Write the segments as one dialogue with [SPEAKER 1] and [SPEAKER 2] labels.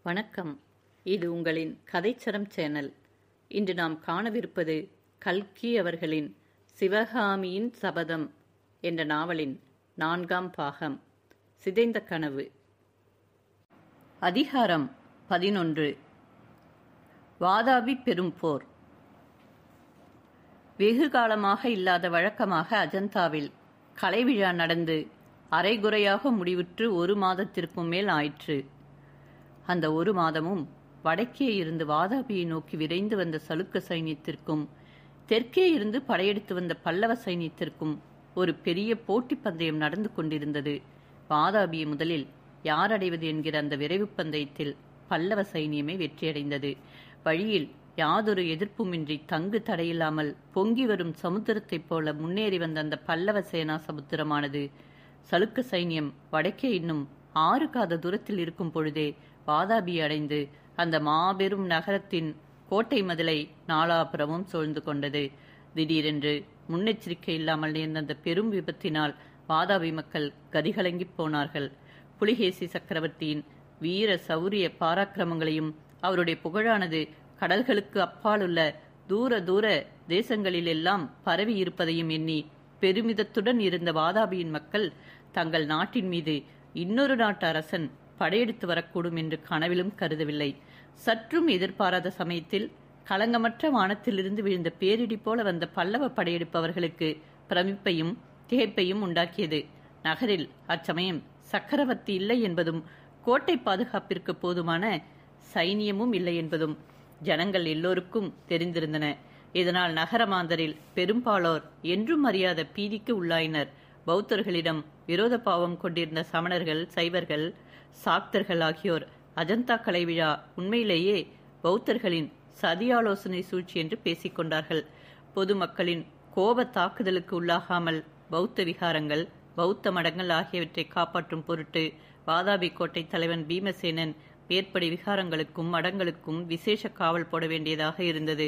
[SPEAKER 1] வணக்கம். இது உங்களின் கதைச்சரம் சேனல். இன்று நாம் காணவிருப்பது கல்கி அவர்களின் சிவகாமியின் சபதம் என்ற நாவலின் 4ஆம் பாகம், சிதைந்த கனவு. அதிகாரம் 11. வாதாபி பெரும் போர். வெகு காலமாக இல்லாத வழக்கமாக அஜந்தாவில் கலை விழா நடந்து அரைகுறையாக முடிவுற்று 1 மாதத்திற்கும் மேல் ஆயிற்று. அந்த 1 மாதமும் வடக்கே இருந்து வாதாபியை நோக்கி விரைந்து வந்த சலுக்க சைனியத்திற்கும் தெற்கே இருந்து படையெடுத்து வந்த பல்லவ சைனியத்திற்கும் ஒரு பெரிய போட்டி பந்தயம் நடந்து கொண்டிருந்தது. வாதாபியை முதலில் யார் அடைவது என்கிற அந்த விரைவு பந்தயத்தில் பல்லவ சைனியமே வெற்றியடைந்தது. வழியில் யாதொரு எதிர்ப்புமின்றி தங்கு தடையில்லாமல் பொங்கி வரும் சமுத்திரத்தைப் போல முன்னேறி வந்த அந்த பல்லவ சேனா சமுத்திரமானது சலுக்க சைனியம் வடக்கே இன்னும் 6 காத தூரத்தில் இருக்கும் பொழுதே வாதாபி அடைந்து அந்த மாபெரும் நகரத்தின் கோட்டை மதிலை நாலாபுறமும் சூழ்ந்து கொண்டது. திடீரென்று முன்னெச்சரிக்கை இல்லாமல் நேர்ந்த அந்த பெரும் விபத்தினால் வாதாபி மக்கள் கதிகலங்கி போனார்கள். புலிகேசி சக்கரவர்த்தியின் வீர சௌரிய பாராக்கிரமங்களையும் அவருடைய புகழானது கடல்களுக்கு அப்பாலுள்ள தூர தூர தேசங்களிலெல்லாம் பரவி இருப்பதையும் எண்ணி பெருமிதத்துடன் இருந்த வாதாபியின் மக்கள் தங்கள் நாட்டின் மீது இன்னொரு நாட்டு அரசன் படையெடுத்து வரக்கூடும் என்று கனவிலும் கருதவில்லை. சற்றும் எதிர்பாராத சமயத்தில் களங்கமற்ற வானத்திலிருந்து விழுந்த பேரிடி போல வந்த பல்லவ படையெடுப்பவர்களுக்கு பிரமிப்பையும் திகைப்பையும் உண்டாக்கியது. நகரில் அச்சமயம் சக்கரவர்த்தி இல்லை என்பதும் கோட்டை பாதுகாப்பிற்கு போதுமான சைனியமும் இல்லை என்பதும் ஜனங்கள் எல்லோருக்கும் தெரிந்திருந்தன. இதனால் நகரமாந்தரில் பெரும்பாலோர் என்றும் அறியாத பீதிக்கு உள்ளாயினர். பௌத்தர்களிடம் விரோத பாவம் கொண்டிருந்த சமணர்கள், சைவர்கள், சாக்தர்கள் ஆகியோர் அஜந்தா கலை விழா உண்மையிலேயே பௌத்தர்களின் சதி ஆலோசனை சூழ்ச்சி என்று பேசிக்கொண்டார்கள். பொதுமக்களின் கோப தாக்குதலுக்கு உள்ளாகாமல் பௌத்த விகாரங்கள், பௌத்த மடங்கள் ஆகியவற்றை காப்பாற்றும் பொருட்டு வாதாபி கோட்டை தலைவன் பீமசேனன் மேற்படி விகாரங்களுக்கும் மடங்களுக்கும் விசேஷ காவல் போட வேண்டியதாக இருந்தது.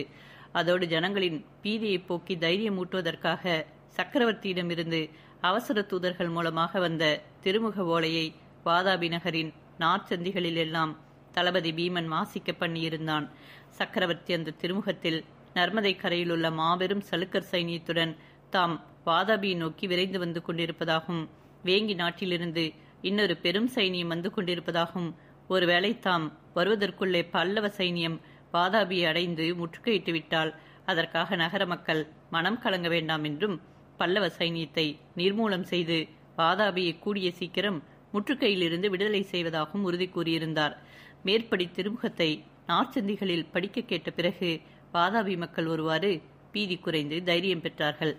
[SPEAKER 1] அதோடு ஜனங்களின் பீதியை போக்கி தைரியம் ஊட்டுவதற்காக சக்கரவர்த்தியிடமிருந்து அவசர தூதர்கள் மூலமாக வந்த திருமுக ஓலையை வாதாபி நகரின் நாற்சந்திகளிலெல்லாம் தளபதி பீமன் வாசிக்க பண்ணியிருந்தான். சக்கரவர்த்தி அந்த திருமுகத்தில் நர்மதை கரையிலுள்ள மாபெரும் சலுக்கர் சைனியத்துடன் தாம் வாதாபியை நோக்கி விரைந்து வந்து கொண்டிருப்பதாகவும், வேங்கி நாட்டிலிருந்து இன்னொரு பெரும் சைனியம் வந்து கொண்டிருப்பதாகவும், ஒருவேளை தாம் வருவதற்குள்ளே பல்லவ சைனியம் வாதாபியை அடைந்து முற்றுகையிட்டு விட்டால் அதற்காக நகர மக்கள் மனம் கலங்க வேண்டாம் என்றும், பல்லவ சைனியத்தை நிர்மூலம் செய்து வாதாபியை கூடிய சீக்கிரம் முற்றுகையிலிருந்து விடுதலை செய்வதாகவும் உறுதி கூறியிருந்தார். மேற்படி திருமுகத்தை நாற்சந்திகளில் படிக்க கேட்ட பிறகு வாதாபி மக்கள் ஒருவாறு பீதி குறைந்து தைரியம் பெற்றார்கள்.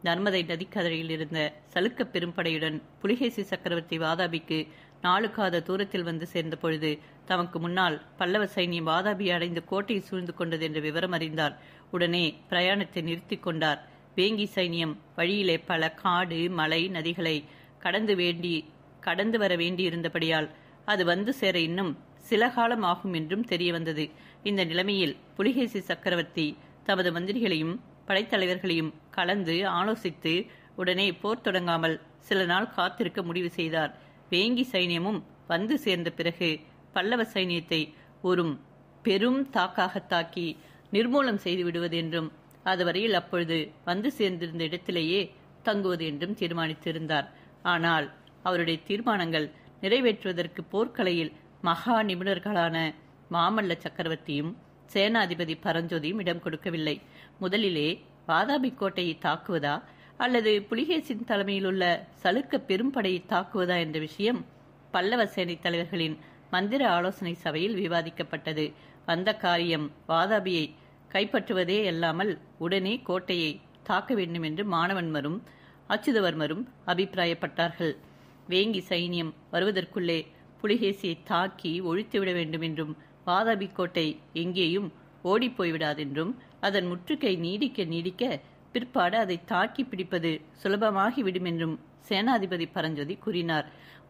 [SPEAKER 1] நர்மதை நதிக்கரையில் இருந்த சலுக்க பெரும்படையுடன் புலிகேசி சக்கரவர்த்தி வாதாபிக்கு 4 காத தூரத்தில் வந்து சேர்ந்த பொழுது தமக்கு முன்னால் பல்லவ சைனியம் வாதாபி அடைந்து கோட்டையை சூழ்ந்து கொண்டது என்ற விவரம் அறிந்தார். உடனே பிரயாணத்தை நிறுத்தி கொண்டார். வேங்கி சைனியம் வழியிலே பல காடு, மலை, நதிகளை கடந்து வர வேண்டியிருந்தபடியால் அது வந்து சேர இன்னும் சில காலம் ஆகும் என்றும் தெரிய வந்தது. இந்த நிலைமையில் புலிகேசி சக்கரவர்த்தி தமது மந்திரிகளையும் படைத்தலைவர்களையும் கலந்து ஆலோசித்து உடனே போர் தொடங்காமல் சில நாள் காத்திருக்க முடிவு செய்தார். வேங்கி சைனியமும் வந்து சேர்ந்த பிறகு பல்லவ சைனியத்தை ஒரு பெரும் தாக்காக தாக்கி நிர்மூலம் செய்து விடுவது என்றும், அதுவரையில் அப்பொழுது வந்து சேர்ந்திருந்த இடத்திலேயே தங்குவது என்றும் தீர்மானித்திருந்தார். ஆனால் அவருடைய தீர்மானங்கள் நிறைவேற்றுவதற்கு போர்க்கலையில் மகா நிபுணர்களான மாமல்ல சக்கரவர்த்தியும் சேனாதிபதி பரஞ்சோதியும் இடம் கொடுக்கவில்லை. முதலிலே வாதாபி கோட்டையை தாக்குவதா அல்லது புலிகேசின் தலைமையில் உள்ள சலுக்க பெரும்படையை தாக்குவதா என்ற விஷயம் பல்லவ சேனை தலைவர்களின் மந்திர ஆலோசனை சபையில் விவாதிக்கப்பட்டது. அந்த காரியம் வாதாபியை கைப்பற்றுவதே அல்லாமல் உடனே கோட்டையை தாக்க வேண்டும் என்று மானவன்மரும் அச்சுதவர்மரும் அபிப்பிராயப்பட்டார்கள். வேங்கி சைனியம் வருவதற்குள்ளே புலிகேசியை தாக்கி ஒழித்துவிட வேண்டும் என்றும், வாதாபி கோட்டை எங்கேயும் ஓடிப்போய்விடாதென்றும், அதன் முற்றுகை நீடிக்க நீடிக்க பிற்பாடு அதை தாக்கி பிடிப்பது சுலபமாகிவிடும் என்றும் சேனாதிபதி பரஞ்சோதி கூறினார்.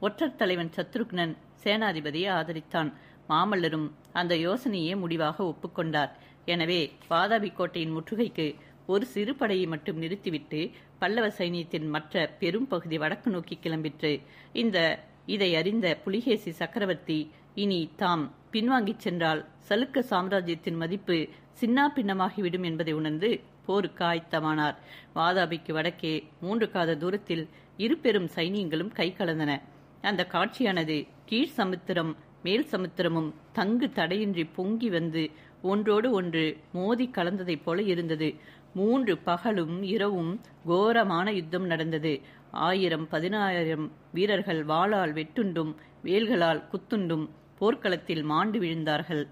[SPEAKER 1] ஒற்றர் தலைவன் சத்ருக்னன் சேனாதிபதியை ஆதரித்தான். மாமல்லரும் அந்த யோசனையே முடிவாக ஒப்புக்கொண்டார். எனவே வாதாபி கோட்டையின் முற்றுகைக்கு ஒரு சிறு படையை மட்டும் நிறுத்திவிட்டு பல்லவ சைனியத்தின் மற்ற பெரும் பகுதி வடக்கு நோக்கி கிளம்பிற்று. இதை அறிந்த புலிகேசி சக்கரவர்த்தி இனி தாம் பின்வாங்கிச் சென்றால் சலுக்க சாம்ராஜ்யத்தின் மதிப்பு சின்னா பின்னமாகிவிடும் என்பதை உணர்ந்து போருக்கு ஆயத்தமானார். வாதாபிக்கு வடக்கே 3 காத தூரத்தில் இரு பெரும் சைனியங்களும் கை கலந்தன. அந்த காட்சியானது கீழ் சமுத்திரம் மேல் சமுத்திரமும் தங்கு தடையின்றி பொங்கி வந்து ஒன்றோடு ஒன்று மோதி கலந்ததைப் போல இருந்தது. 3 பகலும் இரவும் கோரமான யுத்தம் நடந்தது. 1000-10000 வீரர்கள் வாளால் வெட்டுண்டும் வேல்களால் குத்துண்டும் போர்க்களத்தில் மாண்டு விழுந்தார்கள்.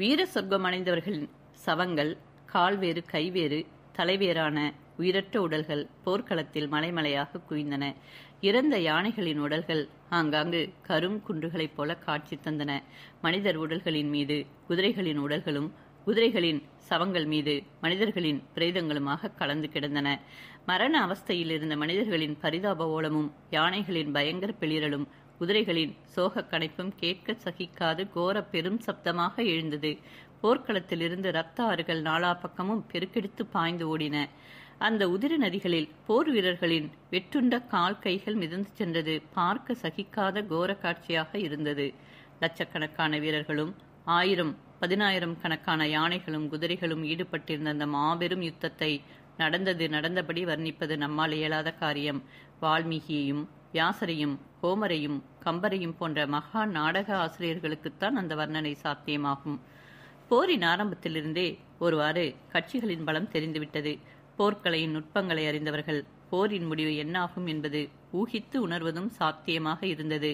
[SPEAKER 1] வீர சொர்க்கம் அடைந்தவர்களின் சவங்கள், கால்வேறு கைவேறு தலைவேறான உயிரற்ற உடல்கள் போர்க்களத்தில் மலைமலையாக குவிந்தன. இறந்த யானைகளின் உடல்கள் ஆங்காங்கு கரும் குன்றுகளைப் போல காட்சி தந்தன. மனிதர் உடல்களின் மீது குதிரைகளின் உடல்களும், குதிரைகளின் சவங்கள் மீது மனிதர்களின் பிரேதங்களுமாக கலந்து கிடந்தன. மரண அவஸ்தையில் இருந்த மனிதர்களின் பரிதாப ஓலமும், யானைகளின் பயங்கர பிளிரலும், குதிரைகளின் சோக கணைப்பும் கேட்க சகிக்காது கோர பெரும் சப்தமாக எழுந்தது. போர்க்களத்திலிருந்து இரத்த ஆறுகள் நாலா பக்கமும் பெருக்கெடுத்து பாய்ந்து ஓடின. அந்த உதிர நதிகளில் போர் வீரர்களின் வெட்டுண்ட கால் கைகள் மிதந்து சென்றது பார்க்க சகிக்காத கோர காட்சியாக இருந்தது. லட்சக்கணக்கான வீரர்களும் 1000-10000 கணக்கான யானைகளும் குதிரைகளும் ஈடுபட்டிருந்த அந்த மாபெரும் யுத்தத்தை நடந்தபடி வர்ணிப்பது நம்மால் இயலாத காரியம். வால்மீகியையும் வியாசரையும் ஹோமரையும் கம்பரையும் போன்ற மகா நாடக ஆசிரியர்களுக்குத்தான் அந்த வர்ணனை சாத்தியமாகும். போரின் ஆரம்பத்திலிருந்தே ஒருவாறு கட்சிகளின் பலம் தெரிந்துவிட்டது. போர்க்கலையின் நுட்பங்களை அறிந்தவர்கள் போரின் முடிவு என்னாகும் என்பது ஊகித்து உணர்வதும் சாத்தியமாக இருந்தது.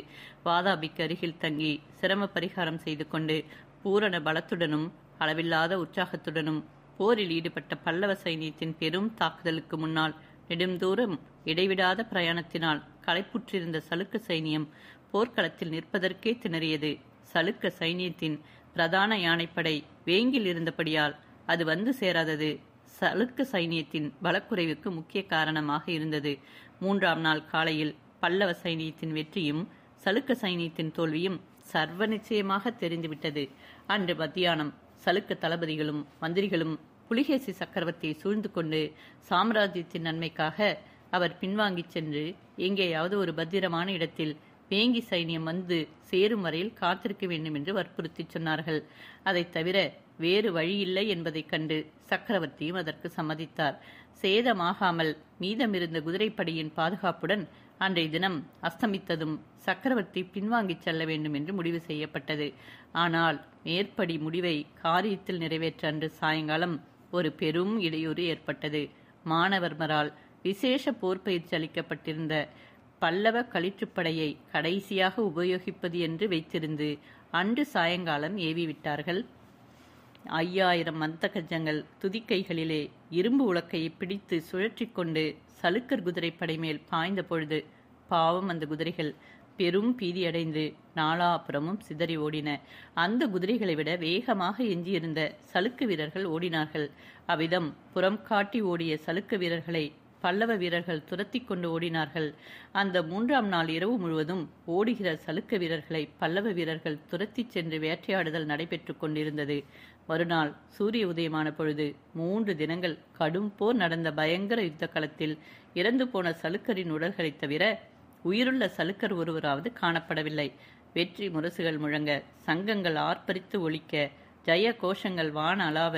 [SPEAKER 1] வாதாபிக்கு அருகில் தங்கி சிரம பரிகாரம் செய்து கொண்டு பூரண பலத்துடனும் அளவில்லாத உற்சாகத்துடனும் போரில் ஈடுபட்ட பல்லவ சைனியத்தின் பெரும் தாக்குதலுக்கு முன்னால் நெடுந்தூரம் இடைவிடாத பிரயாணத்தினால் களைப்புற்றிருந்த சலுக்க சைனியம் போர்க்களத்தில் நிற்பதற்கே திணறியது. சலுக்க சைனியத்தின் பிரதான யானைப்படை வேங்கில் இருந்தபடியால் அது வந்து சேராதது சலுக்க சைனியத்தின் பலக்குறைவுக்கு முக்கிய காரணமாக இருந்தது. 3ஆம் நாள் காலையில் பல்லவ சைனியத்தின் வெற்றியும் சலுக்க சைனியத்தின் தோல்வியும் சர்வ நிச்சயமாக தெரிந்துவிட்டது. அன்று மத்தியானம் சலுக்க தளபதிகளும் மந்திரிகளும் புலிகேசி சக்கரவர்த்தியை சூழ்ந்து கொண்டு சாம்ராஜ்யத்தின் நன்மைக்காக அவர் பின்வாங்கிச் சென்று எங்கேயாவது ஒரு பத்திரமான இடத்தில் வேங்கி சைனியம் வந்து சேரும் வரையில் காத்திருக்க வேண்டும் என்று வற்புறுத்தி சொன்னார்கள். அதைத் தவிர வேறு வழியில்லை என்பதைக் கண்டு சக்கரவர்த்தியும் அதற்கு சம்மதித்தார். சேதமாகாமல் மீதமிருந்த குதிரைப்படையின் பாதுகாப்புடன் அன்றைய தினம் அஸ்தமித்ததும் சக்கரவர்த்தி பின்வாங்கிச் செல்ல வேண்டும் என்று முடிவு செய்யப்பட்டது. ஆனால் மேற்படி முடிவை காரியத்தில் நிறைவேற்ற அன்று சாயங்காலம் ஒரு பெரும் இடையூறு ஏற்பட்டது. மானவர்மரால் விசேஷ போர் பயிற்சி அளிக்கப்பட்டிருந்த பல்லவ களிற்றுப்படையை கடைசியாக உபயோகிப்பது என்று வைத்திருந்து அன்று சாயங்காலம் ஏவிவிட்டார்கள். 5000 மந்தகஜங்கள் துதிக்கைகளிலே இரும்பு உலக்கையை பிடித்து சுழற்றி கொண்டு சலுக்கர் குதிரைப்படை மேல் பாய்ந்த பொழுது பாவம் அந்த குதிரைகள் பெரும் பீதியடைந்து நாலாபுறமும் சிதறி ஓடின. அந்த குதிரைகளை விட வேகமாக எஞ்சியிருந்த சலுக்க வீரர்கள் ஓடினார்கள். அவ்விதம் புறம் காட்டி ஓடிய சலுக்க வீரர்களை பல்லவ வீரர்கள் துரத்தி கொண்டு ஓடினார்கள். அந்த 3ஆம் நாள் இரவு முழுவதும் ஓடுகிற சலுக்க வீரர்களை பல்லவ வீரர்கள் துரத்தி சென்று வேட்டையாடுதல் நடைபெற்று கொண்டிருந்தது. மறுநாள் சூரிய உதயமான பொழுது 3 தினங்கள் கடும் போர் நடந்த பயங்கர யுத்த களத்தில் இறந்து போன சலுக்கரின் உடல்களைத் தவிர உயிருள்ள சலுக்கர் ஒருவராவது காணப்படவில்லை. வெற்றி முரசுகள் முழங்க, சங்கங்கள் ஆர்ப்பரித்து ஒலிக்க, ஜெய கோஷங்கள் வான அளாவ,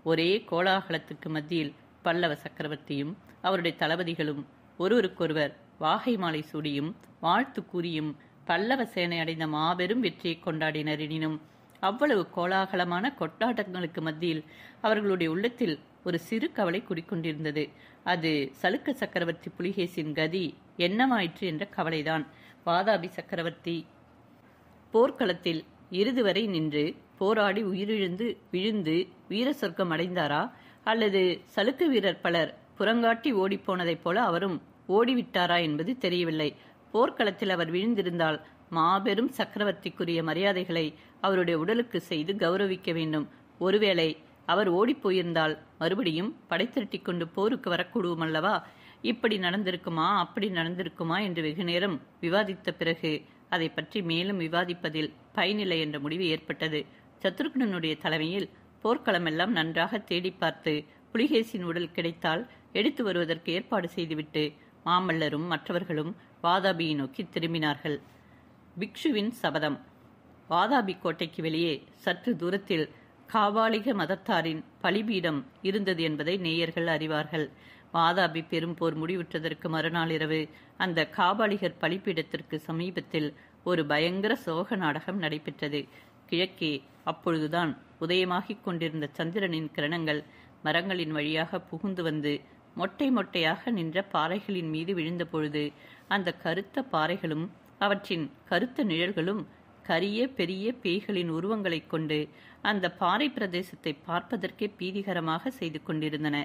[SPEAKER 1] ஒரே கோலாகலத்துக்கு மத்தியில் பல்லவ சக்கரவர்த்தியும் அவருடைய தளபதிகளும் ஒருவருக்கொருவர் வாகை மாலை சூடியும் வாழ்த்து கூறியும் பல்லவ சேனை அடைந்த மாபெரும் வெற்றியை கொண்டாடினர். எனினும் அவ்வளவு கோலாகலமான கொண்டாட்டங்களுக்கு மத்தியில் அவர்களுடைய உள்ளத்தில் ஒரு சிறு கவலை குடிக்கொண்டிருந்தது. அது சலுக்க சக்கரவர்த்தி புலிகேசின் கதி என்னவாயிற்று என்ற கவலைதான். வாதாபி சக்கரவர்த்தி போர்க்களத்தில் இறுதி வரை நின்று போராடி உயிரிழந்து விழுந்து வீர சொர்க்கம் அடைந்தாரா, அல்லது சலுக்க வீரர் பலர் புறங்காட்டி ஓடிப்போனதைப் போல அவரும் ஓடிவிட்டாரா என்பது தெரியவில்லை. போர்க்களத்தில் அவர் விழுந்திருந்தால் மாபெரும் சக்கரவர்த்திக்குரிய மரியாதைகளை அவருடைய உடலுக்கு செய்து கௌரவிக்க வேண்டும். ஒருவேளை அவர் ஓடிப்போயிருந்தால் மறுபடியும் படை திரட்டி கொண்டு போருக்கு வரக்கூடும் அல்லவா? இப்படி நடந்திருக்குமா அப்படி நடந்திருக்குமா என்று வெகு நேரம் விவாதித்த பிறகு அதை பற்றி மேலும் விவாதிப்பதில் பயனில்லை என்ற முடிவு ஏற்பட்டது. சத்ருக்னனுடைய தலைமையில் போர்க்களமெல்லாம் நன்றாக தேடி பார்த்து புலிகேசின் உடல் கிடைத்தால் எடுத்து வருவதற்கு ஏற்பாடு செய்துவிட்டு மாமல்லரும் மற்றவர்களும் வாதாபியை நோக்கி திரும்பினார்கள். பிக்ஷுவின் சபதம். வாதாபி கோட்டைக்கு வெளியே சற்று தூரத்தில் காபாலிக மதத்தாரின் பலிபீடம் இருந்தது என்பதை நேயர்கள் அறிவார்கள். வாதாபி பெரும் போர் முடிவுற்றதற்கு மறுநாள் இரவு அந்த காபாலிகர் பலிபீடத்திற்கு சமீபத்தில் ஒரு பயங்கர சோக நாடகம் நடைபெற்றது. கிழக்கே அப்பொழுதுதான் உதயமாகிக் கொண்டிருந்த சந்திரனின் கிரணங்கள் மரங்களின் வழியாக புகுந்து வந்து மொட்டை மொட்டையாக நின்ற பாறைகளின் மீது விழுந்த பொழுது அந்த கருத்த பாறைகளும் அவற்றின் கருத்த நிழல்களும் கரிய பெரிய பேய்களின் உருவங்களைக் கொண்டு அந்த பாறை பிரதேசத்தை பார்ப்பதற்கே பீதிகரமாக செய்து கொண்டிருந்தன.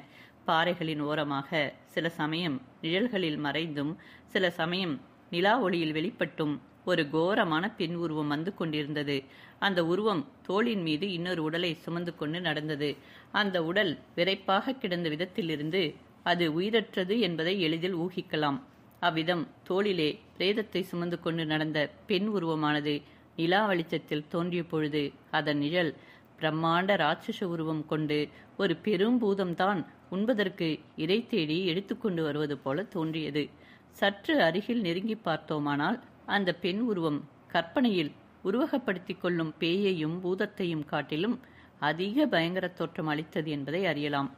[SPEAKER 1] பாறைகளின் ஓரமாக சில சமயம் நிழல்களில் மறைந்தும் சில சமயம் நிலா ஒளியில் வெளிப்பட்டும் ஒரு கோரமான பெண் உருவம் வந்து கொண்டிருந்தது. அந்த உருவம் தோளின் மீது இன்னொரு உடலை சுமந்து கொண்டு நடந்தது. அந்த உடல் விரைப்பாக கிடந்த விதத்திலிருந்து அது உயிரற்றது என்பதை எளிதில் ஊகிக்கலாம். அவ்விதம் தோளிலே பிரேதத்தை சுமந்து கொண்டு நடந்த பெண் உருவமானது நிலா வெளிச்சத்தில் தோன்றிய பொழுது அதன் நிழல் பிரம்மாண்ட ராட்சச உருவம் கொண்டு ஒரு பெரும் பூதம்தான் உண்பதற்கு இறை தேடி எடுத்துக்கொண்டு வருவது போல தோன்றியது. சற்று அருகில் நெருங்கி பார்த்தோமானால் அந்த பெண் உருவம் கற்பனையில் உருவகப்படுத்திக் கொள்ளும் பேயையும் பூதத்தையும் காட்டிலும் அதிக பயங்கர தோற்றம் அளித்தது என்பதை அறியலாம்.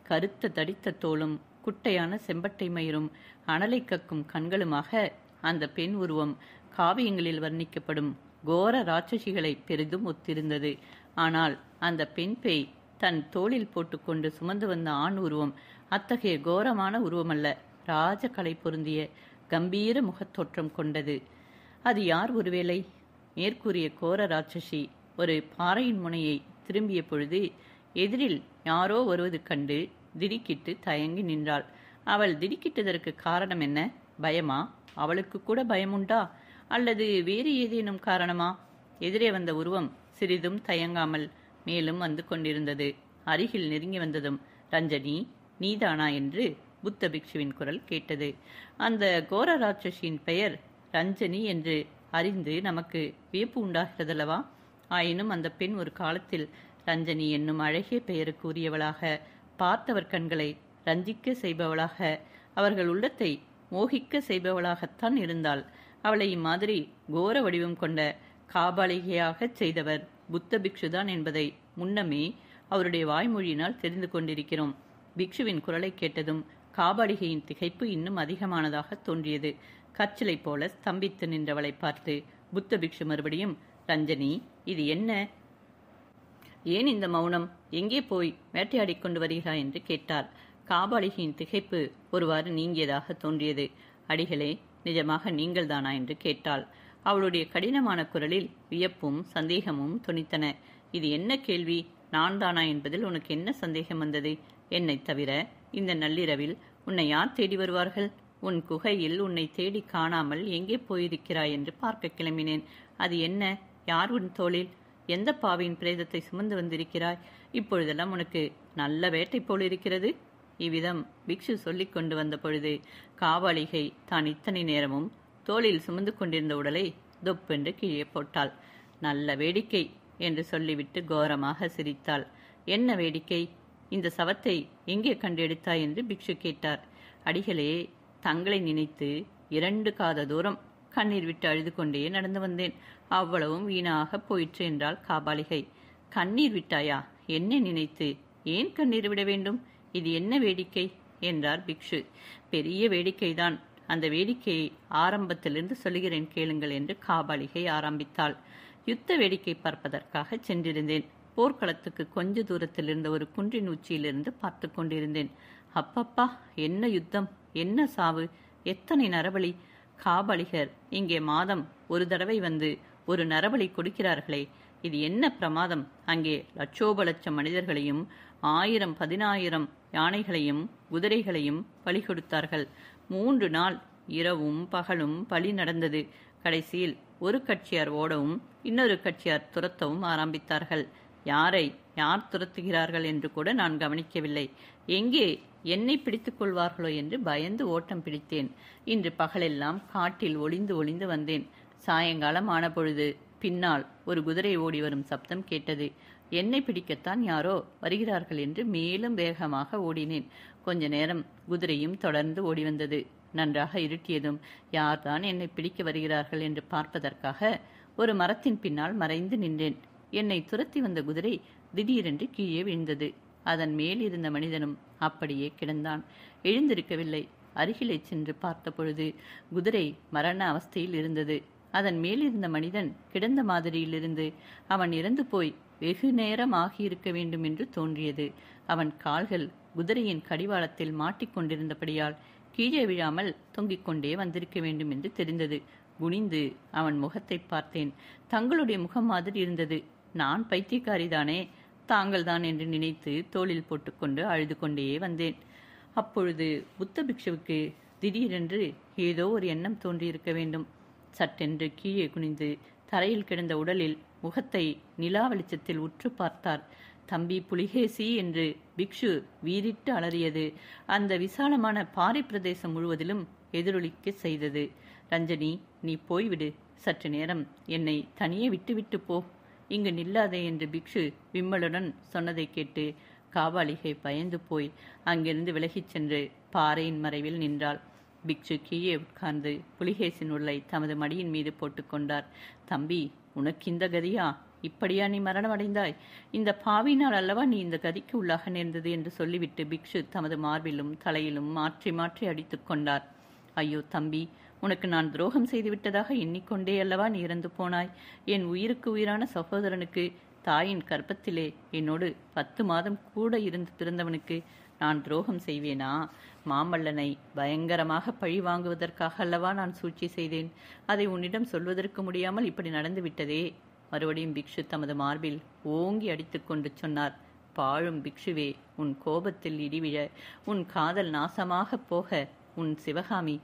[SPEAKER 1] கருத்த தடித்த தோளும் குட்டையான செம்பட்டை மயிரும் அனலை கக்கும் கண்களுமாக அந்த பெண் உருவம் காவியங்களில் வர்ணிக்கப்படும் கோர ராட்சசிகளை பெரிதும் ஒத்திருந்தது. ஆனால் அந்த பெண் பேய் தன் தோளில் போட்டுக்கொண்டு சுமந்து வந்த ஆண் உருவம் அத்தகைய கோரமான உருவமல்ல, ராஜகலை பொருந்திய கம்பீர முகத்தோற்றம் கொண்டது. அது யார்? ஒருவேளை மேற்கூறிய கோர ராட்சசி ஒரு பாறையின் முனையை திரும்பிய பொழுது எதிரில் யாரோ வருவது கண்டு திடுக்கிட்டு தயங்கி நின்றாள். அவள் திடுக்கிட்டதற்கு காரணம் என்ன? பயமா? அவளுக்கு கூட பயமுண்டா? அல்லது வேறு ஏதேனும் காரணமா? எதிரே வந்த உருவம் சிறிதும் தயங்காமல் மேலும் வந்து கொண்டிருந்தது. அருகில் நெருங்கி வந்ததும், ரஞ்சனி, நீதானா என்று புத்த பிக்ஷுவின் குரல் கேட்டது. அந்த கோர ராட்சசியின் பெயர் ரஞ்சனி என்று அறிந்து நமக்கு வியப்பு உண்டாகிறதல்லவா? ஆயினும் அந்த பெண் ஒரு காலத்தில் ரஞ்சனி என்னும் அழகிய பெயருக்கு உரியவளாக, பார்த்தவர் கண்களை ரஞ்சிக்க செய்பவளாக, அவர்கள் உள்ளத்தை மோகிக்க செய்பவளாகத்தான் இருந்தாள். அவளை இம்மாதிரி கோர வடிவம் கொண்ட காபாலிகையாகச் செய்தவர் புத்த பிக்ஷுதான் என்பதை முன்னமே அவருடைய வாய்மொழியினால் தெரிந்து கொண்டிருக்கிறோம். பிக்ஷுவின் குரலை கேட்டதும் காபாலிகையின் திகைப்பு இன்னும் அதிகமானதாக தோன்றியது. கற்சிலை போல ஸ்தம்பித்து நின்றவளை பார்த்து புத்த பிக்ஷு மறுபடியும், ரஞ்சனி, இது என்ன? ஏன் இந்த மௌனம்? எங்கே போய் வேட்டையாடிக் கொண்டு வருகிறாய் என்று கேட்டார். காபாலிகையின் திகைப்பு ஒருவாறு நீங்கியதாக தோன்றியது. அடிகளே, நிஜமாக நீங்கள்தானா என்று கேட்டாள். அவளுடைய கடினமான குரலில் வியப்பும் சந்தேகமும் தொனித்தன. இது என்ன கேள்வி? நான் தானா என்பதில் உனக்கு என்ன சந்தேகம் வந்தது? என்னை தவிர இந்த நள்ளிரவில் உன்னை யார் தேடி வருவார்கள்? உன் குகையில் உன்னை தேடி காணாமல் எங்கே போயிருக்கிறாய் என்று பார்க்க கிளம்பினேன். அது என்ன? யார் உன் தோளில்? எந்த பாவியின் பிரேதத்தை சுமந்து வந்திருக்கிறாய்? இப்பொழுதெல்லாம் உனக்கு நல்ல வேட்டை போல் இருக்கிறது. இவ்விதம் பிக்ஷு சொல்லிக் கொண்டு வந்த பொழுது காபாலிகை தான் இத்தனை நேரமும் தோளில் சுமந்து கொண்டிருந்த உடலை தொப்பென்று கீழே போட்டாள். நல்ல வேடிக்கை என்று சொல்லிவிட்டு கோரமாக சிரித்தாள். என்ன வேடிக்கை? இந்த சவத்தை எங்கே கண்டு எடுத்தாய் என்று பிக்ஷு கேட்டார். அடிகளே, தங்களை நினைத்து 2 காத தூரம் கண்ணீர் விட்டு அழுது கொண்டே நடந்து வந்தேன். அவ்வளவும் வீணாக போயிற்று என்றாள் காபாலிகை. கண்ணீர் விட்டாயா? என்னை நினைத்து ஏன் கண்ணீர் விட வேண்டும்? இது என்ன வேடிக்கை என்றார் பிக்ஷு. பெரிய வேடிக்கைதான். அந்த வேடிக்கையை ஆரம்பத்திலிருந்து சொல்லுகிறேன் கேளுங்கள் என்று காபாலிகை ஆரம்பித்தாள். யுத்த வேடிக்கை பார்ப்பதற்காக சென்றிருந்தேன். போர்க்களத்துக்கு கொஞ்ச தூரத்தில் இருந்த ஒரு குன்றின் உச்சியிலிருந்து பார்த்து கொண்டிருந்தேன். அப்பப்பா, என்ன யுத்தம், என்ன சாவு, எத்தனை நரபலி! காபாலிகர் இங்கே மாதம் ஒரு தடவை வந்து ஒரு நரபலி கொடுக்கிறார்களே, இது என்ன பிரமாதம்! அங்கே லட்சோப லட்சம் மனிதர்களையும் 1000 10,000 யானைகளையும் குதிரைகளையும் பலி கொடுத்தார்கள். 3 நாள் இரவும் பகலும் பலி நடந்தது. கடைசியில் ஒரு கட்சியார் ஓடவும் இன்னொரு கட்சியார் துரத்தவும் ஆரம்பித்தார்கள். யாரை யார் துரத்துகிறார்கள் என்று கூட நான் கவனிக்கவில்லை. எங்கே என்னை பிடித்துக் கொள்வார்களோ என்று பயந்து ஓட்டம் பிடித்தேன். இன்று பகலெல்லாம் காட்டில் ஒளிந்து ஒளிந்து வந்தேன். சாயங்காலம் ஆன பொழுது பின்னால் ஒரு குதிரை ஓடி வரும் சப்தம் கேட்டது. என்னை பிடிக்கத்தான் யாரோ வருகிறார்கள் என்று மேலும் வேகமாக ஓடினேன். கொஞ்ச நேரம் குதிரையும் தொடர்ந்து ஓடி வந்தது. நன்றாக இருட்டியதும் யார்தான் என்னை பிடிக்க வருகிறார்கள் என்று பார்ப்பதற்காக ஒரு மரத்தின் பின்னால் மறைந்து நின்றேன். என்னை துரத்தி வந்த குதிரை திடீரென்று கீழே விழுந்தது. அதன் மேல் இருந்த மனிதனும் அப்படியே கிடந்தான். எழுந்திருக்கவில்லை. அருகிலே சென்று பார்த்தபொழுது குதிரை மரண அவஸ்தையில் இருந்தது. அதன் மேலிருந்த மனிதன் கிடந்த மாதிரியிலிருந்து அவன் இறந்து போய் வெகு நேரம் ஆகியிருக்க வேண்டும் என்று தோன்றியது. அவன் கால்கள் குதிரையின் கடிவாளத்தில் மாட்டிக்கொண்டிருந்தபடியால் கீழே விழாமல் தொங்கிக் கொண்டே வந்திருக்க வேண்டும் என்று தெரிந்தது. குனிந்து அவன் முகத்தை பார்த்தேன். தங்களுடைய முகம் மாதிரி இருந்தது. நான் பைத்தியக்காரிதானே, தாங்கள்தான் என்று நினைத்து தோளில் போட்டுக்கொண்டு அழுது கொண்டே வந்தேன். அப்பொழுது புத்த பிக்ஷுவுக்கு திடீரென்று ஏதோ ஒரு எண்ணம் தோன்றியிருக்க வேண்டும். சட்டென்று கீழே குனிந்து தரையில் கிடந்த உடலில் முகத்தை நிலா வெளிச்சத்தில் உற்று பார்த்தார். தம்பி புலிகேசி என்று பிக்ஷு வீறிட்டு அலறியது அந்த விசாலமான பாறை பிரதேசம் முழுவதிலும் எதிரொலிக்க செய்தது. ரஞ்சனி, நீ போய்விடு. சற்று நேரம் என்னை தனியே விட்டுவிட்டு போ. இங்கு நில்லாதே என்று பிக்ஷு விம்மலுடன் சொன்னதை கேட்டு காபாலிகை பயந்து போய் அங்கிருந்து விலகிச் சென்று பாறையின் மறைவில் நின்றாள். பிக்ஷு கீழே உட்கார்ந்து புலிகேசின் உடலை தமது மடியின் மீது போட்டுக்கொண்டார். தம்பி, உனக்கு இந்த கதியா? இப்படியா நீ மரணமடைந்தாய்? இந்த பாவினால் அல்லவா நீ இந்த கதிக்கு உள்ளாக நேர்ந்தது என்று சொல்லிவிட்டு பிக்ஷு தமது மார்பிலும் தலையிலும் மாற்றி மாற்றி அடித்துக் கொண்டார். ஐயோ தம்பி, உனக்கு நான் துரோகம் செய்துவிட்டதாக எண்ணிக்கொண்டே அல்லவா நீ இறந்து போனாய். என் உயிருக்கு உயிரான சகோதரனுக்கு, தாயின் கர்ப்பத்திலே என்னோடு 10 மாதம் கூட இருந்து பிறந்தவனுக்கு நான் துரோகம் செய்வேனா? மாமல்லனை பயங்கரமாக பழி வாங்குவதற்காக அல்லவா நான் சூழ்ச்சி செய்தேன். அதை உன்னிடம் சொல்வதற்கு முடியாமல் இப்படி நடந்து விட்டதே. மறுபடியும் பிக்ஷு தமது மார்பில் ஓங்கி அடித்துக்கொண்டு சொன்னார். பாழும் பிக்ஷுவே, உன் கோபத்தில் இடிவிழ, உன் காதல் நாசமாக போக உன் சிவகாமி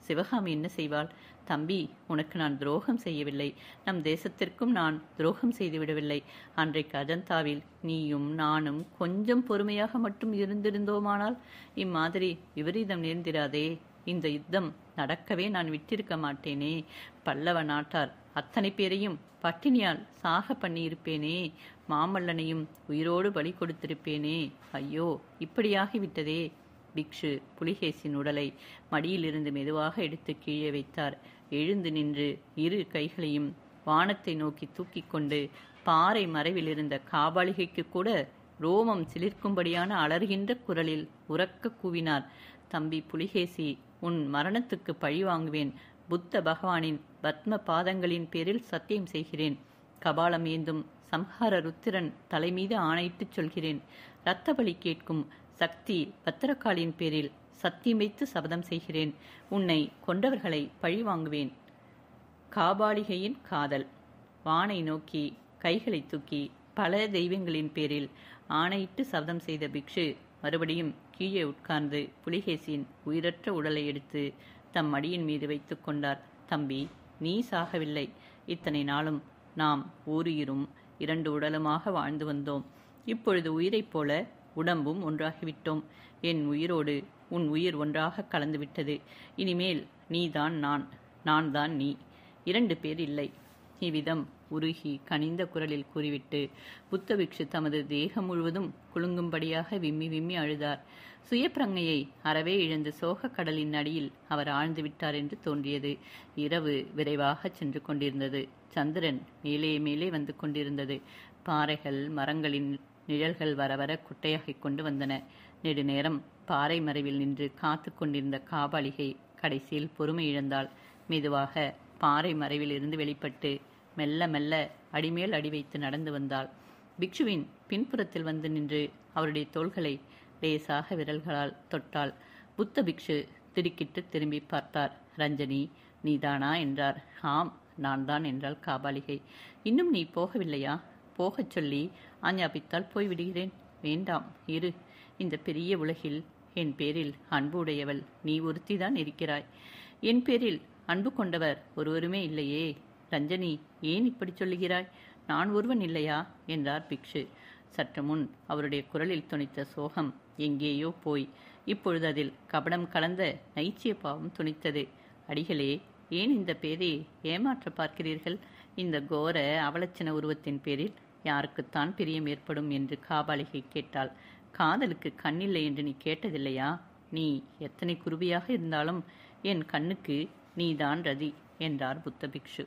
[SPEAKER 1] சிவகாமி என்ன செய்வாள்? தம்பி, உனக்கு நான் துரோகம் செய்யவில்லை. நம் தேசத்திற்கும் நான் துரோகம் செய்துவிடவில்லை. அன்றைக்கு அஜந்தாவில் நீயும் நானும் கொஞ்சம் பொறுமையாக மட்டும் இருந்திருந்தோமானால் இம்மாதிரி விபரீதம் நேர்ந்திராதே. இந்த யுத்தம் நடக்கவே நான் விட்டிருக்க மாட்டேனே. பல்லவ நாட்டார் அத்தனை பேரையும் பட்டினியால் சாக பண்ணியிருப்பேனே. மாமல்லனையும் உயிரோடு பலி கொடுத்திருப்பேனே. ஐயோ, இப்படியாகிவிட்டதே. பிக்ஷு புலிகேசின் உடலை மடியிலிருந்து மெதுவாக எடுத்து கீழே வைத்தார். எழுந்து நின்று இரு கைகளையும் வானத்தை நோக்கி தூக்கி கொண்டு பாறை மறைவில் இருந்த காபாலிகைக்கு கூட ரோமம் சிலிர்க்கும்படியான அலறுகின்ற குரலில் உரக்க கூவினார். தம்பி புலிகேசி, உன் மரணத்துக்கு பழி வாங்குவேன். புத்த பகவானின் பத்ம பாதங்களின் பேரில் சத்தியம் செய்கிறேன். கபாலம் ஏந்தும் சம்ஹார ருத்திரன் தலைமீது ஆணையிட்டுச் சொல்கிறேன். இரத்த பலி கேட்கும் சக்தி பத்திரகாளியின் பேரில் சத்தியம் வைத்து சபதம் செய்கிறேன். உன்னை கொண்டவர்களை பழி வாங்குவேன். காபாலிகையின் காதல். வானை நோக்கி கைகளை தூக்கி பல தெய்வங்களின் பேரில் ஆணையிட்டு சபதம் செய்த பிக்ஷு மறுபடியும் கீழே உட்கார்ந்து புலிகேசியின் உயிரற்ற உடலை எடுத்து தம் மடியின் மீது வைத்து கொண்டார். தம்பி, நீ சாகவில்லை. இத்தனை நாளும் நாம் ஓருயிரும் 2 உடலுமாக வாழ்ந்து வந்தோம். இப்பொழுது உயிரைப் போல உடம்பும் ஒன்றாகிவிட்டோம். என் உயிரோடு உன் உயிர் ஒன்றாக கலந்துவிட்டது. இனிமேல் நீதான் நான், நான் தான் நீ. 2 பேர் இல்லை. இவ்விதம் உருகி கனிந்த குரலில் கூறிவிட்டு புத்த பிக்ஷு தமது தேகம் முழுவதும் குலுங்கும்படியாக விம்மி விம்மி அழுதார். சுயப்பிரங்கையை அறவே இழந்து சோக கடலின் அடியில் அவர் ஆழ்ந்து விட்டார் என்று தோன்றியது. இரவு விரைவாக சென்று கொண்டிருந்தது. சந்திரன் மேலே மேலே வந்து கொண்டிருந்தது. பாறைகள் மரங்களின் நிழல்கள் வர வர குட்டையாகிக் கொண்டு வந்தன. நெடுநேரம் பாறை மறைவில் நின்று காத்து கொண்டிருந்த காபாலிகை கடைசியில் பொறுமை இழந்தாள். மெதுவாக பாறை மறைவில் இருந்து வெளிப்பட்டு மெல்ல மெல்ல அடிமேல் அடி வைத்து நடந்து வந்தாள். பிக்ஷுவின் பின்புறத்தில் வந்து நின்று அவருடைய தோள்களை லேசாக விரல்களால் தொட்டாள். புத்த பிக்ஷு திடுக்கிட்டு திரும்பி பார்த்தார். ரஞ்சனி, நீதானா என்றார். ஆம், நான் தான் என்றாள் காபாலிகை. இன்னும் நீ போகவில்லையா? போகச் சொல்லி ஆஞ்ஞாபித்தால் போய்விடுகிறேன். வேண்டாம், இரு. இந்த பெரிய உலகில் என் பேரில் அன்பு உடையவள் நீ ஒருத்திதான் இருக்கிறாய். என் பேரில் அன்பு கொண்டவர் ஒருவருமே இல்லையே. ரஞ்சனி, ஏன் இப்படி சொல்லுகிறாய்? நான் ஒருவன் இல்லையா என்றார் பிக்ஷு. சற்று முன் அவருடைய குரலில் துணித்த சோகம் எங்கேயோ போய் இப்பொழுது அதில் கபடம் கலந்த நைச்சிய பாவம் துணித்தது. அடிகளே, ஏன் இந்த பேரை ஏமாற்ற பார்க்கிறீர்கள்? இந்த கோர அவலட்சண உருவத்தின் பேரில் யாருக்குத்தான் பிரியம் ஏற்படும் என்று காபாலிகை கேட்டாள். காதலுக்கு கண்ணில்லை என்று நீ கேட்டதில்லையா? நீ எத்தனை குருவியாக இருந்தாலும் என் கண்ணுக்கு நீதான் ரதி என்றார் புத்த பிக்ஷு.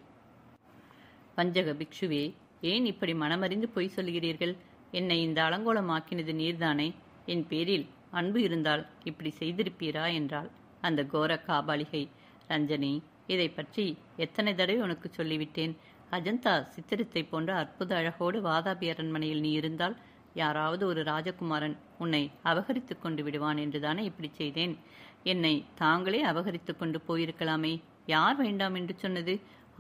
[SPEAKER 1] வஞ்சக பிக்ஷுவே, ஏன் இப்படி மனமறிந்து பொய் சொல்கிறீர்கள்? என்னை இந்த அலங்கோலமாக்கினது நீர்தானே? என் பேரில் அன்பு இருந்தால் இப்படி செய்திருப்பீரா என்றாள் அந்த கோர காபாலிகை. ரஞ்சனி, இதை பற்றி எத்தனை தடவை உனக்கு சொல்லிவிட்டேன். அஜந்தா சித்திரத்தை போன்ற அற்புத அழகோடு வாதாபி அரண்மனையில் நீ இருந்தால் யாராவது ஒரு ராஜகுமாரன் உன்னை அபகரித்து கொண்டு விடுவான் என்றுதானே இப்படி செய்தேன். என்னை தாங்களே அபகரித்து கொண்டு போயிருக்கலாமே. யார் வேண்டாம் என்று சொன்னது?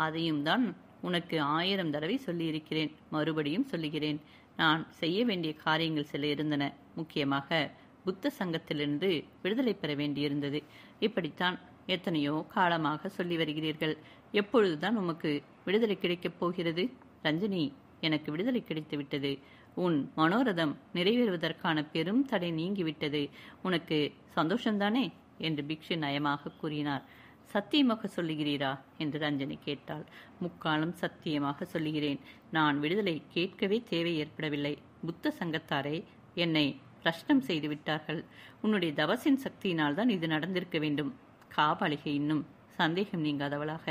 [SPEAKER 1] அதையும் தான் உனக்கு 1000 தடவை சொல்லியிருக்கிறேன். மறுபடியும் சொல்லுகிறேன். நான் செய்ய வேண்டிய காரியங்கள் சில இருந்தன. முக்கியமாக புத்த சங்கத்திலிருந்து விடுதலை பெற வேண்டியிருந்தது. இப்படித்தான் எத்தனையோ காலமாக சொல்லி வருகிறீர்கள். எப்பொழுதுதான் உமக்கு விடுதலை கிடைக்கப் போகிறது? ரஞ்சனி, எனக்கு விடுதலை கிடைத்து விட்டது. உன் மனோரதம் நிறைவேறுவதற்கான பெரும் தடை நீங்கிவிட்டது. உனக்கு சந்தோஷம்தானே என்று பிக்ஷு நயமாக கூறினார். சத்தியமாக சொல்லுகிறீரா என்று ரஞ்சனி கேட்டாள். முக்காலம் சத்தியமாக சொல்லுகிறேன். நான் விடுதலை கேட்கவே தேவை ஏற்படவில்லை. புத்த சங்கத்தாரை என்னை பிரஷ்னம் செய்து விட்டார்கள். உன்னுடைய தவசின் சக்தியினால் தான் இது நடந்திருக்க வேண்டும். காபாலிகை இன்னும் சந்தேகம் நீங்காதவளாக,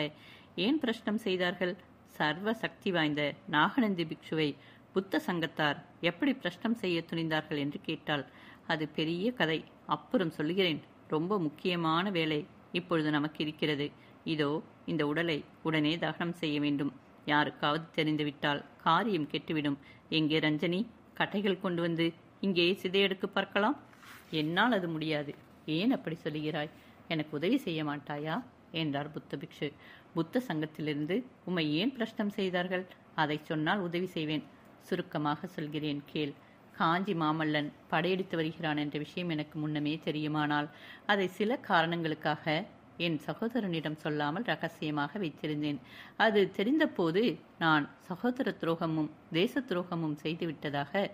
[SPEAKER 1] ஏன் பிரஷ்னம் செய்தார்கள்? சர்வ சக்தி வாய்ந்த நாகநந்தி பிக்ஷுவை புத்த சங்கத்தார் எப்படி பிரஷ்னம் செய்ய துணிந்தார்கள் என்று கேட்டாள். அது பெரிய கதை, அப்புறம் சொல்லுகிறேன். ரொம்ப முக்கியமான வேலை இப்பொழுது நமக்கு இருக்கிறது. இதோ இந்த உடலை உடனே தகனம் செய்ய வேண்டும். யாருக்காவது தெரிந்துவிட்டால் காரியம் கெட்டுவிடும். எங்கே ரஞ்சனி? கட்டைகள் கொண்டு வந்து இங்கே சிதையெடுக்கு பார்க்கலாம். என்னால் அது முடியாது. ஏன் அப்படி சொல்லுகிறாய்? எனக்கு உதவி செய்ய மாட்டாயா என்றார் புத்த பிக்ஷு. புத்த சங்கத்திலிருந்து உம்மை ஏன் பிரஷ்னம் செய்தார்கள்? அதை சொன்னால் உதவி செய்வேன். சுருக்கமாக சொல்கிறேன் கேள். காஞ்சி மாமல்லன் படையெடுத்து வருகிறான் என்ற விஷயம் எனக்கு முன்னமே தெரியுமானால் அதை சில காரணங்களுக்காக என் சகோதரனிடம் சொல்லாமல் ரகசியமாக வைத்திருந்தேன். அது தெரிந்தபோது நான் சகோதர துரோகமும் தேச துரோகமும் செய்துவிட்டதாக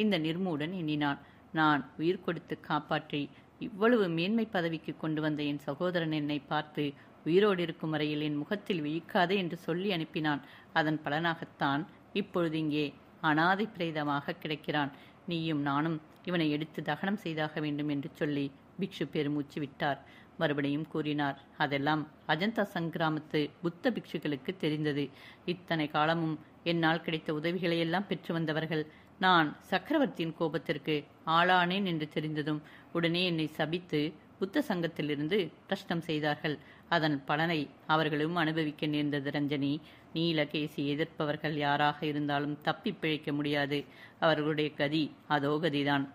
[SPEAKER 1] இந்த நிர்மூடன் எண்ணினான். நான் உயிர் கொடுத்து காப்பாற்றி இவ்வளவு மேன்மை பதவிக்கு கொண்டு வந்த என் சகோதரன் என்னை பார்த்து உயிரோடு இருக்கும் வரையில் என் முகத்தில் விழிக்காதே என்று சொல்லி அனுப்பினான். அதன் பலனாகத்தான் இப்பொழுது இங்கே அனாதை பிரேதமாக கிடைக்கிறான். நீயும் நானும் இவனை எடுத்து தகனம் செய்தாக வேண்டும் என்று சொல்லி பிக்ஷு பெருமூச்சு விட்டார். மறுபடியும் கூறினார், அதெல்லாம் அஜந்தா சங்கிராமத்து புத்த பிக்ஷுக்களுக்கு தெரிந்தது. இத்தனை காலமும் என்னால் கிடைத்த உதவிகளையெல்லாம் பெற்று வந்தவர்கள். நான் சக்கரவர்த்தியின் கோபத்திற்கு ஆளானேன் என்று தெரிந்ததும் உடனே என்னை சபித்து புத்த சங்கத்திலிருந்து பிரஷ்னம் செய்தார்கள். அதன் பலனை அவர்களும் அனுபவிக்க நேர்ந்தது. ரஞ்சனி, நீலகேசி எதிர்ப்பவர்கள் யாராக இருந்தாலும் தப்பி பிழைக்க முடியாது. அவர்களுடைய கதி அதோ கதிதான்.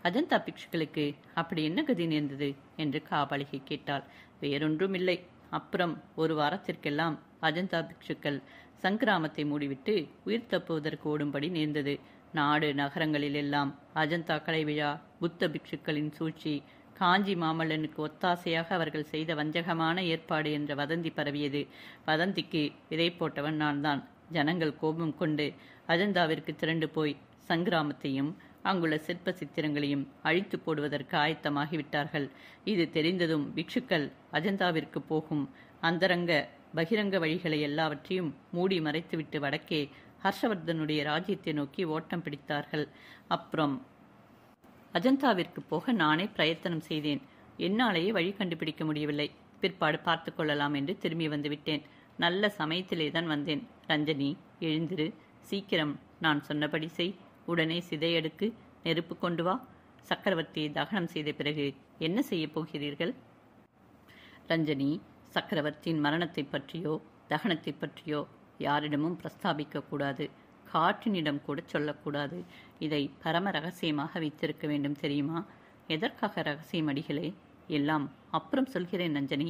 [SPEAKER 1] அஜந்தா பிக்ஷுக்களுக்கு அப்படி என்ன கதி நேர்ந்தது என்று காபாலிகை கேட்டாள். வேறொன்றும் இல்லை. அப்புறம் ஒரு வாரத்திற்கெல்லாம் அஜந்தா பிக்ஷுக்கள் சங்கிராமத்தை மூடிவிட்டு உயிர் தப்புவதற்கு ஓடும்படி நேர்ந்தது. நாடு நகரங்களிலெல்லாம் அஜந்தா கலை விழா, புத்த பிக்ஷுக்களின் சூழ்ச்சி, காஞ்சி மாமல்லனுக்கு ஒத்தாசையாக அவர்கள் செய்த வஞ்சகமான ஏற்பாடு என்ற வதந்தி பரவியது. வதந்திக்கு விதை போட்டவன் நான் தான். ஜனங்கள் கோபம் கொண்டு அஜந்தாவிற்கு திரண்டு போய் சங்கிராமத்தையும் அங்குள்ள சிற்ப சித்திரங்களையும் அழித்து போடுவதற்கு ஆயத்தமாகிவிட்டார்கள். இது தெரிந்ததும் பிக்ஷுக்கள் அஜந்தாவிற்கு போகும் அந்தரங்க பகிரங்க வழிகளை எல்லாவற்றையும் மூடி மறைத்துவிட்டு வடக்கே ஹர்ஷவர்தனுடைய ராஜ்யத்தை நோக்கி ஓட்டம் பிடித்தார்கள். அப்புறம் அஜந்தாவிற்கு போக நானே பிரயத்தனம் செய்தேன். என்னாலேயே வழி கண்டுபிடிக்க முடியவில்லை. பிற்பாடு பார்த்து கொள்ளலாம் என்று திரும்பி வந்துவிட்டேன். நல்ல சமயத்திலே தான் வந்தேன். ரஞ்சனி, எழுந்திரு, சீக்கிரம் நான் சொன்னபடி செய். உடனே சிதையெடுக்கு, நெருப்பு கொண்டு வா. சக்கரவர்த்தியை தகனம் செய்த பிறகு என்ன செய்ய போகிறீர்கள்? ரஞ்சனி, சக்கரவர்த்தியின் மரணத்தை பற்றியோ தகனத்தை பற்றியோ யாரிடமும் பிரஸ்தாபிக்க கூடாது. காற்றினிடம் கூட சொல்லக்கூடாது. இதை பரம ரகசியமாக வைத்திருக்க வேண்டும், தெரியுமா? எதற்காக ரகசியம் அடிகளே? எல்லாம் அப்புறம் சொல்கிறேன் ரஞ்சனி.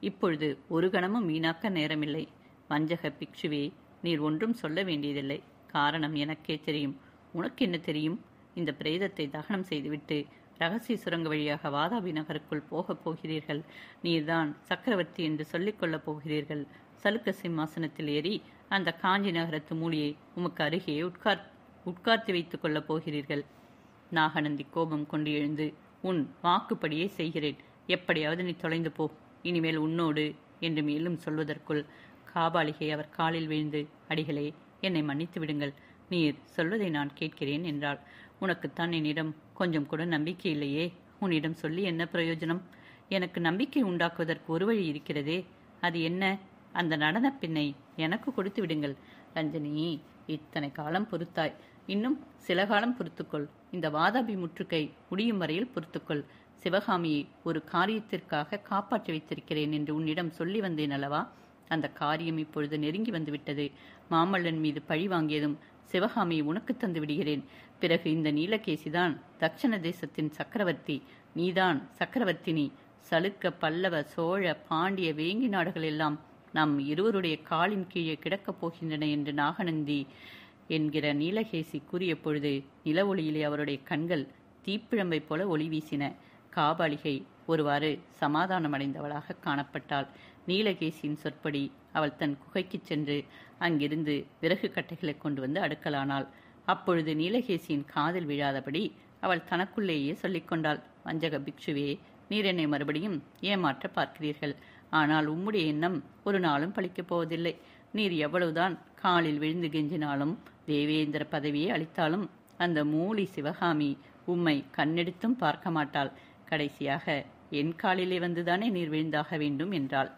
[SPEAKER 1] இப்பொழுது ஒரு கணமும் வீணாக்க நேரமில்லை. வஞ்சக பிக்ஷுவே, நீர் ஒன்றும் சொல்ல வேண்டியதில்லை. காரணம் எனக்கே தெரியும். உனக்கு என்ன தெரியும்? இந்த பிரேதத்தை தகனம் செய்துவிட்டு ரகசிய சுரங்க வழியாக வாதாபி நகருக்குள் போகப் போகிறீர்கள். நீர்தான் சக்கரவர்த்தி என்று சொல்லிக் கொள்ளப் போகிறீர்கள். சலுக்க சிம்மாசனத்தில் ஏறி அந்த காஞ்சி நகரத்து மூலியை உமக்கு அருகே உட்கார்த்தி வைத்துக் கொள்ளப் போகிறீர்கள். நாகநந்தி கோபம் கொண்டு எழுந்து, உன் வாக்குப்படியே செய்கிறேன். எப்படியாவது நீ தொலைந்து போ. இனிமேல் உன்னோடு என்று மேலும் சொல்வதற்குள் காபாலிகை அவர் காலில் விழுந்து, அடிகளே, என்னை மன்னித்து விடுங்கள். நீர் சொல்வதை நான் கேட்கிறேன் என்றாள். உனக்குத்தான் என்னிடம் கொஞ்சம் கூட நம்பிக்கை இல்லையே. உன்னிடம் சொல்லி என்ன பிரயோஜனம்? எனக்கு நம்பிக்கை உண்டாக்குவதற்கு ஒரு வழி இருக்கிறதே. அது என்ன? அந்த நடன பெண்ணை எனக்கு கொடுத்து விடுங்கள். ரஞ்சனி, இத்தனை காலம் பொறுத்தாய், இன்னும் சில காலம் பொறுத்துக்கொள். இந்த வாதாபி முற்றுகை முடியும் வரையில் பொறுத்துக்கொள். சிவகாமியை ஒரு காரியத்திற்காக காப்பாற்றி வைத்திருக்கிறேன் என்று உன்னிடம் சொல்லி வந்தேன் அல்லவா? அந்த காரியம் இப்பொழுது நெருங்கி வந்துவிட்டது. மாமல்லன் மீது பழி வாங்கியதும் சிவகாமியை உனக்கு தந்து விடுகிறேன். பிறகு இந்த நீலகேசிதான் தட்சண தேசத்தின் சக்கரவர்த்தி, நீதான் சக்கரவர்த்தினி. சலுக்க, பல்லவ, சோழ, பாண்டிய, வேங்கி நாடுகள் எல்லாம் நம் இருவருடைய காலின் கீழே கிடக்கப் போகின்றன என்று நாகநந்தி என்கிற நீலகேசி கூறிய பொழுது நில ஒளியிலே அவருடைய கண்கள் தீப்பிழம்பை போல ஒளி வீசின. காபாலிகை ஒருவாறு சமாதானமடைந்தவளாக காணப்பட்டாள். நீலகேசியின் சொற்படி அவள் தன் குகைக்கு சென்று அங்கிருந்து விறகு கட்டைகளை கொண்டு வந்து அடுக்கலானாள். அப்பொழுது நீலகேசியின் காதில் விழாதபடி அவள் தனக்குள்ளேயே சொல்லிக்கொண்டாள். வஞ்சக பிக்ஷுவே, நீர் என்னை மறுபடியும் ஏமாற்ற பார்க்கிறீர்கள். ஆனால் உம்முடைய எண்ணம் ஒரு நாளும் பழிக்கப் போவதில்லை. நீர் எவ்வளவுதான் காலில் விழுந்து கெஞ்சினாலும் தேவேந்திர பதவியை அளித்தாலும் அந்த மூலி சிவகாமி உம்மை கண்ணெடுத்தும் பார்க்க மாட்டாள். கடைசியாக என் காலிலே வந்துதானே நீர் விழுந்தாக வேண்டும் என்றாள்.